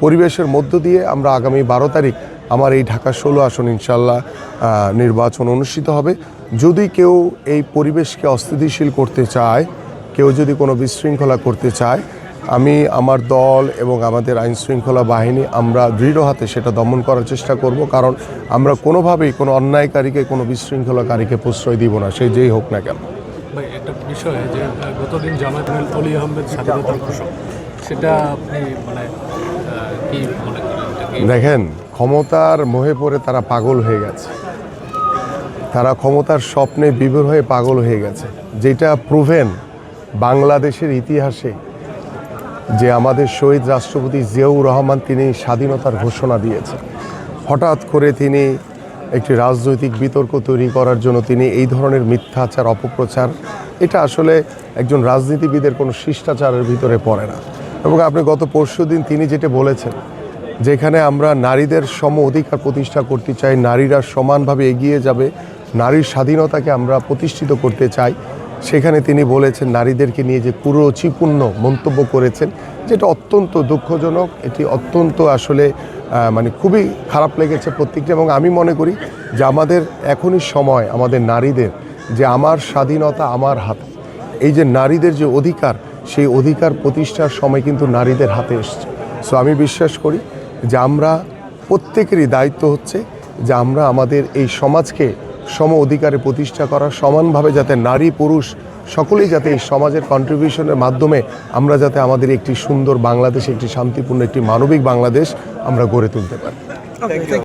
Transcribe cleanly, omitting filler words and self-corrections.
পরিবেশের মধ্য দিয়ে আমরা আগামী 12 তারিখ আমার এই ঢাকা 16 আসন ইনশাল্লাহ নির্বাচন অনুষ্ঠিত হবে। যদি কেউ এই পরিবেশকে অস্থিতিশীল করতে চায়, কেউ যদি কোনো বিশৃঙ্খলা করতে চায়, আমি আমার দল এবং আমাদের আইনশৃঙ্খলা বাহিনী আমরা দৃঢ় হাতে সেটা দমন করার চেষ্টা করব। কারণ আমরা কোনোভাবেই কোনো অন্যায়কারীকে, কোনো বিশৃঙ্খলাকারীকে প্রশ্রয় দিব না, সে যেই হোক না কেন। ভাই, একটা বিষয় যে গতদিন জামায়াতুল অলি আহমেদ স্বাধীনতার ঘোষক, সেটা আপনি কি মনে করেন? দেখেন, ক্ষমতার মোহে পড়ে তারা পাগল হয়ে গেছে, তারা ক্ষমতার স্বপ্নে বিভোর হয়ে পাগল হয়ে গেছে। যেটা প্রুভেন বাংলাদেশের ইতিহাসে, যে আমাদের শহীদ রাষ্ট্রপতি জিয়াউর রহমান তিনি স্বাধীনতার ঘোষণা দিয়েছেন, হঠাৎ করে তিনি একটি রাজনৈতিক বিতর্ক তৈরি করার জন্য তিনি এই ধরনের মিথ্যাচার, অপপ্রচার, এটা আসলে একজন রাজনীতিবিদের কোনো শিষ্টাচারের ভিতরে পড়ে না। এবং আপনি গত পরশুদিন তিনি যেটা বলেছেন, যেখানে আমরা নারীদের সম অধিকার প্রতিষ্ঠা করতে চাই, নারীরা সমানভাবে এগিয়ে যাবে, নারীর স্বাধীনতাকে আমরা প্রতিষ্ঠিত করতে চাই, সেখানে তিনি বলেছেন নারীদেরকে নিয়ে যে কুরুচিপূর্ণ মন্তব্য করেছেন, যেটা অত্যন্ত দুঃখজনক। এটি অত্যন্ত আসলে খুবই খারাপ লেগেছে প্রত্যেকটা। এবং আমি মনে করি যে আমাদের এখনই সময়, আমাদের নারীদের যে আমার স্বাধীনতা আমার হাতে, এই যে নারীদের যে অধিকার, সেই অধিকার প্রতিষ্ঠার সময় কিন্তু নারীদের হাতে এসছে। সো আমি বিশ্বাস করি যে আমরা প্রত্যেকেরই দায়িত্ব হচ্ছে যে আমরা আমাদের এই সমাজকে সম অধিকারে প্রতিষ্ঠা করা, সমানভাবে যাতে নারী পুরুষ সকলেই যাতে এই সমাজের কন্ট্রিবিউশনের মাধ্যমে আমরা যাতে আমাদের একটি সুন্দর বাংলাদেশ, একটি শান্তিপূর্ণ, একটি মানবিক বাংলাদেশ আমরা গড়ে তুলতে পারি।